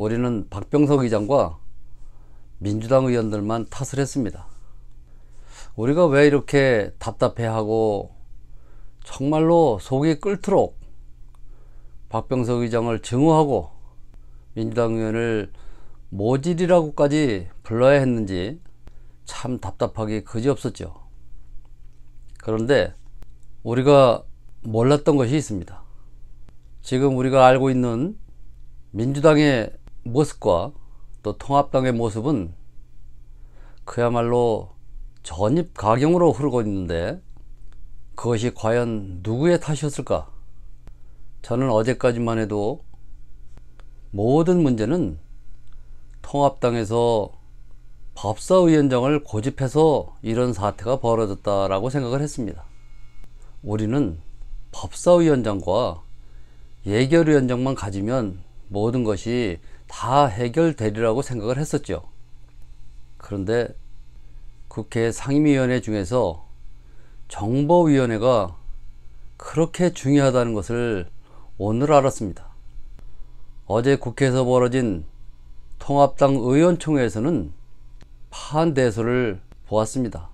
우리는 박병석 의장과 민주당 의원들만 탓을 했습니다. 우리가 왜 이렇게 답답해하고 정말로 속이 끓도록 박병석 의장을 증오하고 민주당 의원을 모질이라고까지 불러야 했는지 참 답답하기 그지없었죠. 그런데 우리가 몰랐던 것이 있습니다. 지금 우리가 알고 있는 민주당의 모습과 또 통합당의 모습은 그야말로 전입가경으로 흐르고 있는데 그것이 과연 누구의 탓이었을까? 저는 어제까지만 해도 모든 문제는 통합당에서 법사위원장을 고집해서 이런 사태가 벌어졌다라고 생각을 했습니다. 우리는 법사위원장과 예결위원장만 가지면 모든 것이 다 해결되리라고 생각을 했었죠. 그런데 국회 상임위원회 중에서 정보위원회가 그렇게 중요하다는 것을 오늘 알았습니다. 어제 국회에서 벌어진 통합당 의원총회에서는 파한대소를 보았습니다.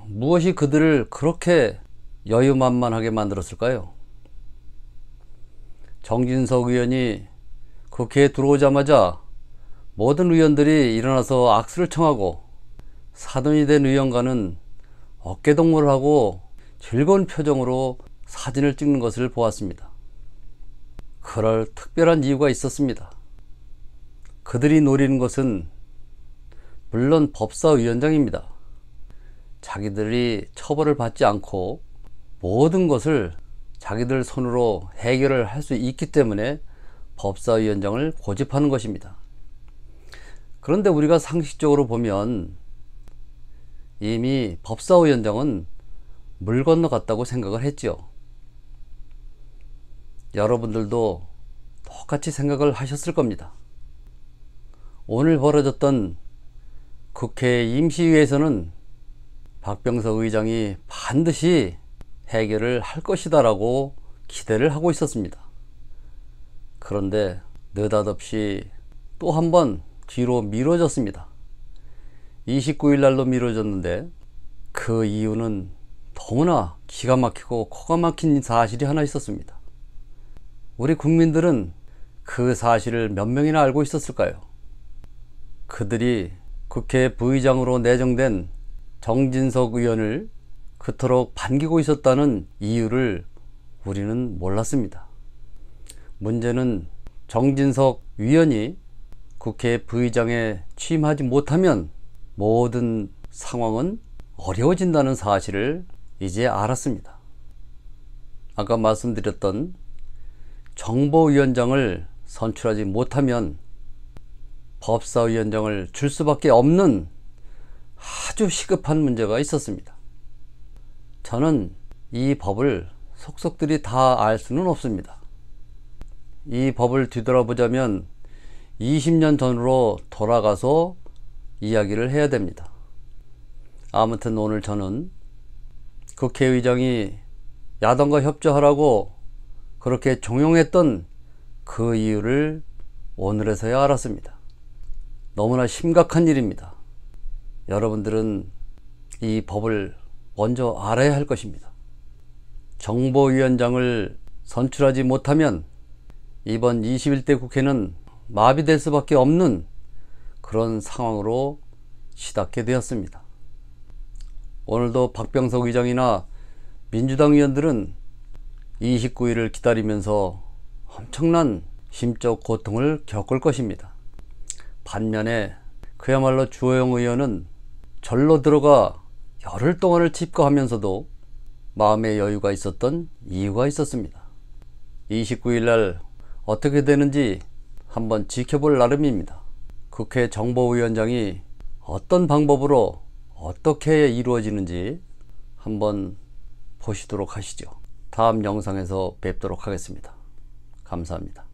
무엇이 그들을 그렇게 여유만만하게 만들었을까요? 정진석 의원이 국회에 들어오자마자 모든 의원들이 일어나서 악수를 청하고 사돈이 된 의원과는 어깨동무를 하고 즐거운 표정으로 사진을 찍는 것을 보았습니다. 그럴 특별한 이유가 있었습니다. 그들이 노리는 것은 물론 법사위원장입니다. 자기들이 처벌을 받지 않고 모든 것을 자기들 손으로 해결을 할 수 있기 때문에 법사위원장을 고집하는 것입니다. 그런데 우리가 상식적으로 보면 이미 법사위원장은 물 건너갔다고 생각을 했죠. 여러분들도 똑같이 생각을 하셨을 겁니다. 오늘 벌어졌던 국회 임시회에서는 박병석 의장이 반드시 해결을 할 것이다 라고 기대를 하고 있었습니다. 그런데 느닷없이 또 한 번 뒤로 미뤄졌습니다. 29일 날로 미뤄졌는데 그 이유는 너무나 기가 막히고 코가 막힌 사실이 하나 있었습니다. 우리 국민들은 그 사실을 몇 명이나 알고 있었을까요? 그들이 국회 부의장으로 내정된 정진석 의원을 그토록 반기고 있었다는 이유를 우리는 몰랐습니다. 문제는 정진석 위원이 국회 부의장에 취임하지 못하면 모든 상황은 어려워진다는 사실을 이제 알았습니다. 아까 말씀드렸던 정보위원장을 선출하지 못하면 법사위원장을 줄 수밖에 없는 아주 시급한 문제가 있었습니다. 저는 이 법을 속속들이 다 알 수는 없습니다. 이 법을 뒤돌아보자면 20년 전으로 돌아가서 이야기를 해야 됩니다. 아무튼 오늘 저는 국회의장이 야당과 협조하라고 그렇게 종용했던 그 이유를 오늘에서야 알았습니다. 너무나 심각한 일입니다. 여러분들은 이 법을 먼저 알아야 할 것입니다. 정보위원장을 선출하지 못하면 이번 21대 국회는 마비될 수밖에 없는 그런 상황으로 치닫게 되었습니다. 오늘도 박병석 의장이나 민주당 의원들은 29일을 기다리면서 엄청난 심적 고통을 겪을 것입니다. 반면에 그야말로 주호영 의원은 절로 들어가 열흘 동안을 집거하면서도 마음의 여유가 있었던 이유가 있었습니다. 29일 날 어떻게 되는지 한번 지켜볼 나름입니다. 국회 정보위원장이 어떤 방법으로 어떻게 이루어지는지 한번 보시도록 하시죠. 다음 영상에서 뵙도록 하겠습니다. 감사합니다.